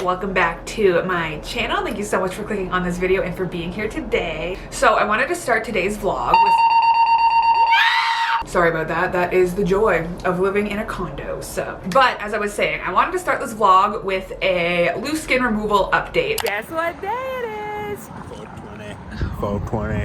welcome back to my channel. Thank you so much for clicking on this video and for being here today. So I wanted to start today's vlog with... Sorry about that. That is the joy of living in a condo. But as I was saying, I wanted to start this vlog with a loose skin removal update. Guess what day it is? 420.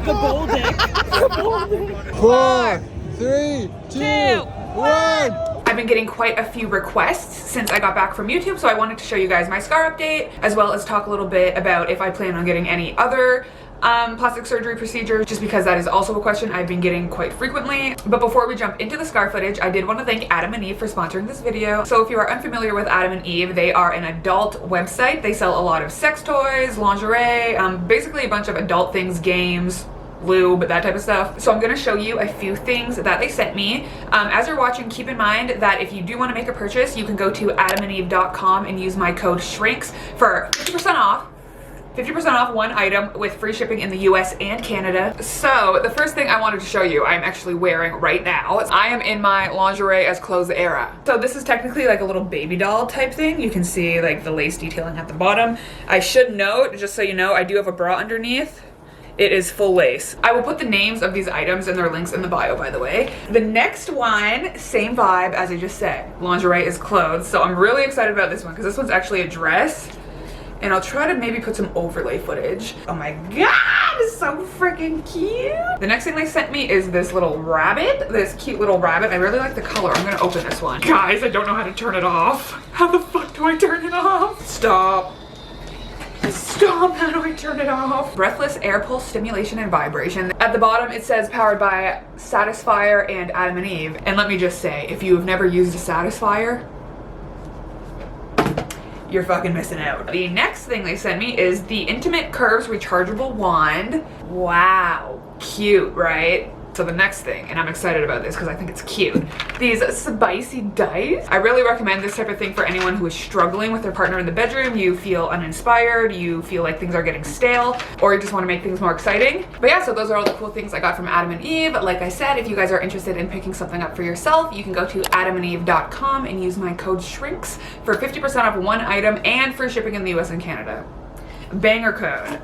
The bowl dick. The bowl dick. 4, 3, 2, 1. I've been getting quite a few requests since I got back from YouTube, so I wanted to show you guys my scar update, as well as talk a little bit about if I plan on getting any other plastic surgery procedures, just because that is also a question I've been getting quite frequently. But before we jump into the scar footage, I did want to thank Adam and Eve for sponsoring this video. So if you are unfamiliar with Adam and Eve, they are an adult website. They sell a lot of sex toys, lingerie, basically a bunch of adult things, games, lube, that type of stuff. So I'm going to show you a few things that they sent me. As you're watching, keep in mind that if you do want to make a purchase, you can go to adamandeve.com and use my code SHRINKS for 50% off. 50% off one item with free shipping in the US and Canada. So the first thing I wanted to show you, I'm actually wearing right now. I am in my lingerie as clothes era. So this is technically like a little baby doll type thing. You can see like the lace detailing at the bottom. I should note, just so you know, I do have a bra underneath. It is full lace. I will put the names of these items and their links in the bio, by the way. The next one, same vibe as I just said. Lingerie is clothes. So I'm really excited about this one because this one's actually a dress. And I'll try to maybe put some overlay footage. Oh my god, it's so freaking cute. The next thing they sent me is this little rabbit, this cute little rabbit. I really like the color. I'm gonna open this one. Guys, I don't know how to turn it off. How the fuck do I turn it off? Stop. Stop, how do I turn it off? Breathless air pulse stimulation and vibration. At the bottom it says powered by Satisfier and Adam and Eve. And let me just say, if you have never used a Satisfier, you're fucking missing out. The next thing they sent me is the Intimate Curves Rechargeable Wand. Wow, cute, right? So the next thing, and I'm excited about this because I think it's cute, these spicy dice. I really recommend this type of thing for anyone who is struggling with their partner in the bedroom. You feel uninspired, you feel like things are getting stale, or you just want to make things more exciting. But yeah, so those are all the cool things I got from Adam and Eve. Like I said, if you guys are interested in picking something up for yourself, you can go to adamandeve.com and use my code SHRINKS for 50% off one item and free shipping in the US and Canada. Banger code.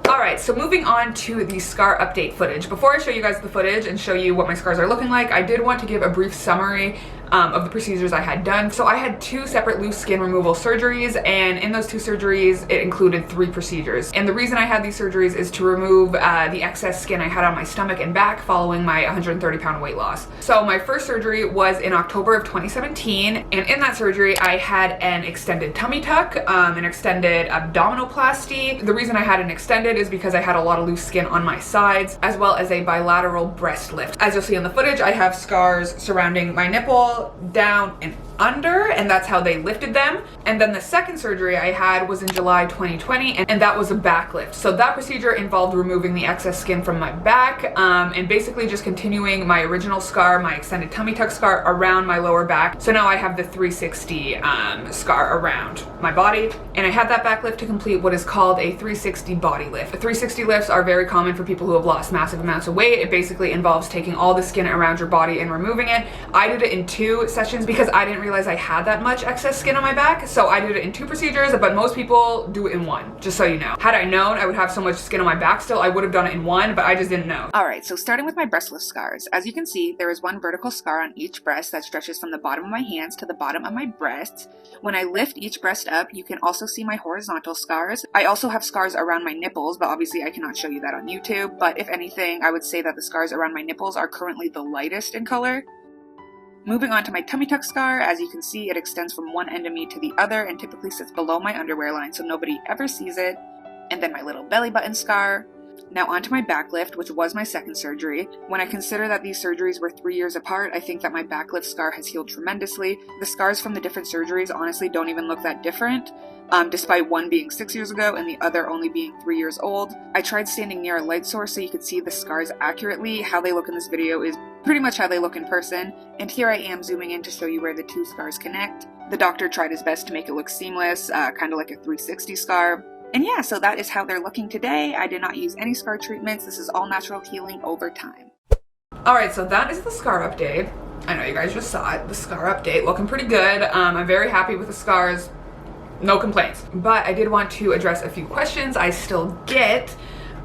Alright, so moving on to the scar update footage. Before I show you guys the footage and show you what my scars are looking like, I did want to give a brief summary of the procedures I had done. So I had 2 separate loose skin removal surgeries, and in those 2 surgeries, it included 3 procedures. And the reason I had these surgeries is to remove the excess skin I had on my stomach and back following my 130-pound weight loss. So my first surgery was in October of 2017, and in that surgery, I had an extended tummy tuck, an extended abdominoplasty. The reason I had an extended is because I had a lot of loose skin on my sides, as well as a bilateral breast lift. As you'll see in the footage, I have scars surrounding my nipple, down and under, and that's how they lifted them. And then the second surgery I had was in July 2020, and that was a back lift. So that procedure involved removing the excess skin from my back, and basically just continuing my original scar, my extended tummy tuck scar, around my lower back. So now I have the 360 scar around my body, and I had that back lift to complete what is called a 360 body lift. 360 lifts are very common for people who have lost massive amounts of weight. It basically involves taking all the skin around your body and removing it. I did it in 2 sessions because I didn't realize I had that much excess skin on my back, so I did it in 2 procedures, but most people do it in 1, just so you know. Had I known I would have so much skin on my back still, I would have done it in 1, but I just didn't know. Alright, so starting with my breastless scars. As you can see, there is 1 vertical scar on each breast that stretches from the bottom of my hands to the bottom of my breasts. When I lift each breast up, you can also see my horizontal scars. I also have scars around my nipples, but obviously I cannot show you that on YouTube, but if anything, I would say that the scars around my nipples are currently the lightest in color. Moving on to my tummy tuck scar, as you can see, it extends from one end of me to the other and typically sits below my underwear line so nobody ever sees it. And then my little belly button scar. Now onto my back lift, which was my second surgery. When I consider that these surgeries were 3 years apart, I think that my back lift scar has healed tremendously. The scars from the different surgeries honestly don't even look that different, despite one being 6 years ago and the other only being 3 years old. I tried standing near a light source so you could see the scars accurately. How they look in this video is pretty much how they look in person. And here I am zooming in to show you where the 2 scars connect. The doctor tried his best to make it look seamless, kind of like a 360 scar. And yeah, so that is how they're looking today. I did not use any scar treatments. This is all natural healing over time. Alright, so that is the scar update. I know you guys just saw it, the scar update, looking pretty good. I'm very happy with the scars, no complaints. But I did want to address a few questions I still get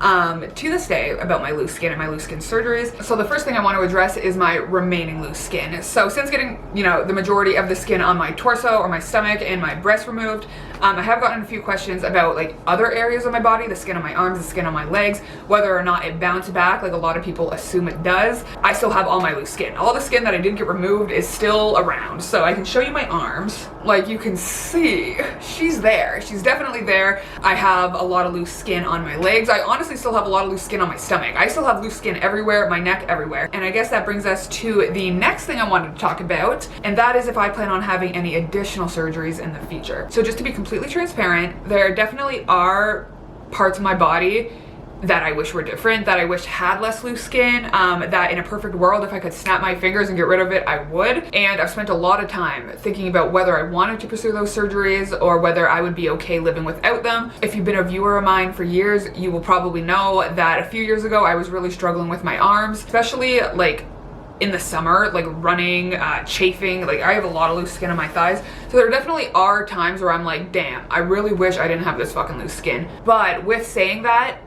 to this day about my loose skin and my loose skin surgeries. So the first thing I want to address is my remaining loose skin. So since getting, you know, the majority of the skin on my torso or my stomach and my breast removed, I have gotten a few questions about like other areas of my body, the skin on my arms, the skin on my legs, whether or not it bounced back like a lot of people assume it does. I still have all my loose skin. All the skin that I didn't get removed is still around. So I can show you my arms. Like you can see, she's there. She's definitely there. I have a lot of loose skin on my legs. I honestly still have a lot of loose skin on my stomach. I still have loose skin everywhere, my neck, everywhere. And I guess that brings us to the next thing I wanted to talk about, and that is if I plan on having any additional surgeries in the future. So just to be completely transparent, there definitely are parts of my body that I wish were different, that I wish had less loose skin, that in a perfect world, if I could snap my fingers and get rid of it, I would. And I've spent a lot of time thinking about whether I wanted to pursue those surgeries or whether I would be okay living without them. If you've been a viewer of mine for years, you will probably know that a few years ago, I was really struggling with my arms, especially like in the summer, like running, chafing, like I have a lot of loose skin on my thighs. So there definitely are times where I'm like, damn, I really wish I didn't have this fucking loose skin. But with saying that,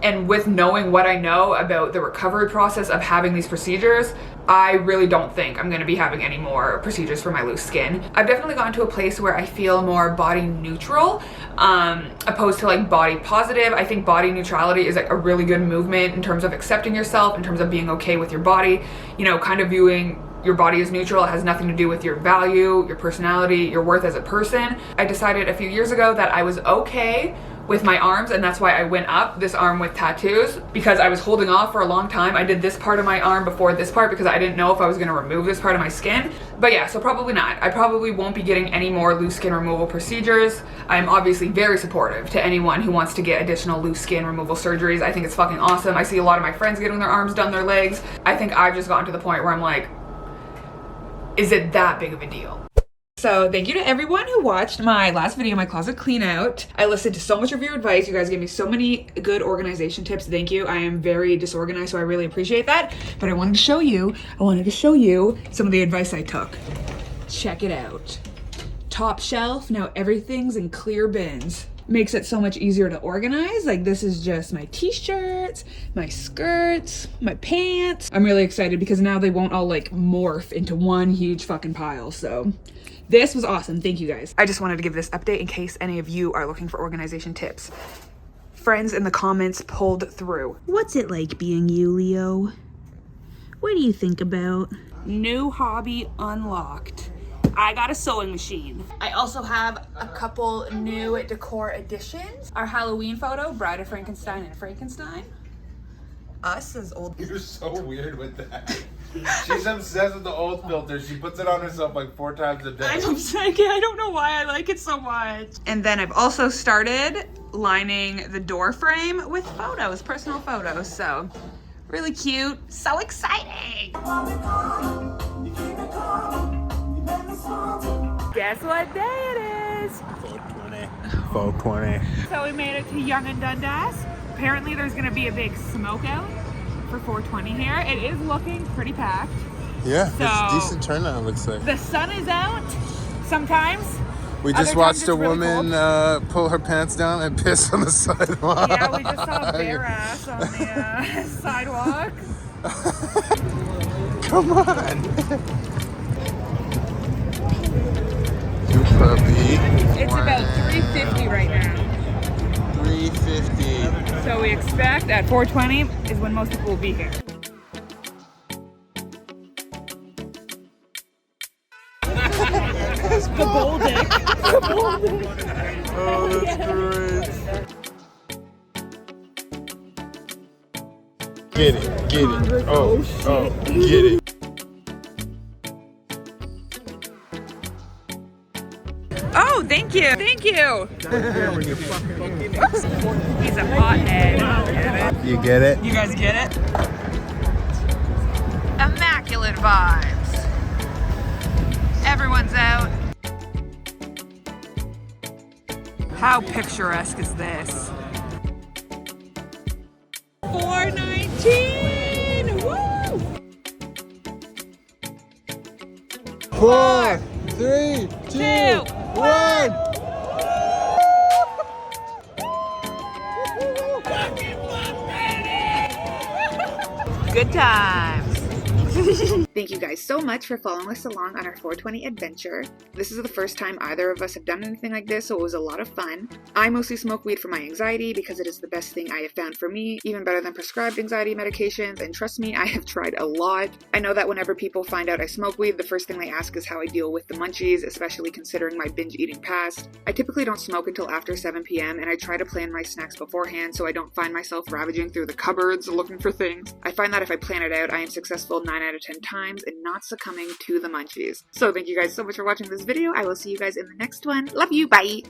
and with knowing what I know about the recovery process of having these procedures, I really don't think I'm gonna be having any more procedures for my loose skin. I've definitely gotten to a place where I feel more body neutral, opposed to like body positive. I think body neutrality is like a really good movement in terms of accepting yourself, in terms of being okay with your body, you know, kind of viewing your body as neutral. It has nothing to do with your value, your personality, your worth as a person. I decided a few years ago that I was okay with my arms, and that's why I went up this arm with tattoos, because I was holding off for a long time. I did this part of my arm before this part because I didn't know if I was gonna remove this part of my skin. But yeah, so probably not. I probably won't be getting any more loose skin removal procedures. I'm obviously very supportive to anyone who wants to get additional loose skin removal surgeries. I think it's fucking awesome. I see a lot of my friends getting their arms done, their legs. I think I've just gotten to the point where I'm like, is it that big of a deal? So thank you to everyone who watched my last video, my closet clean out. I listened to so much of your advice. You guys gave me so many good organization tips. Thank you. I am very disorganized, so I really appreciate that. But I wanted to show you some of the advice I took. Check it out. Top shelf, now everything's in clear bins. Makes it so much easier to organize. Like this is just my t-shirts, my skirts, my pants. I'm really excited because now they won't all like morph into one huge fucking pile. So this was awesome. Thank you guys. I just wanted to give this update in case any of you are looking for organization tips. Friends in the comments pulled through. What's it like being you, Leo? What do you think about? New hobby unlocked. I got a sewing machine. I also have a couple new decor additions. Our Halloween photo, Bride of Frankenstein and Frankenstein. Us as old. You're so weird with that. She's obsessed with the old filter. She puts it on herself like 4 times a day. I'm obsessed. I don't know why I like it so much. And then I've also started lining the door frame with photos, personal photos. So really cute. So exciting. Guess what day it is? 420. 420. So we made it to Yonge and Dundas. Apparently there's gonna be a big smoke out for 420 here. It is looking pretty packed. Yeah, So, it's a decent turnout, it looks like. The sun is out sometimes. We just Other watched times a it's really woman pull her pants down and piss on the sidewalk. Yeah, we just saw bare ass on the sidewalk. Come on. Cute puppy. It's about 350 right now. 350. So we expect at 420 is when most people will be here. The bull dick. The bull dick. Oh, that's great. Get it, get it. Oh, get it. Oh, thank you. Thank you. He's a pothead. You get it? You guys get it? Immaculate vibes. Everyone's out. How picturesque is this? 419! Woo! 4, 3, 2, 1. Good times. Thank you guys so much for following us along on our 420 adventure. This is the first time either of us have done anything like this, so it was a lot of fun. I mostly smoke weed for my anxiety because it is the best thing I have found for me, even better than prescribed anxiety medications, and trust me, I have tried a lot. I know that whenever people find out I smoke weed, the first thing they ask is how I deal with the munchies, especially considering my binge eating past. I typically don't smoke until after 7 p.m. and I try to plan my snacks beforehand so I don't find myself ravaging through the cupboards looking for things. I find that if I plan it out, I am successful 9 out of 10 times and not succumbing to the munchies. So thank you guys so much for watching this video. I will see you guys in the next one. Love you. Bye.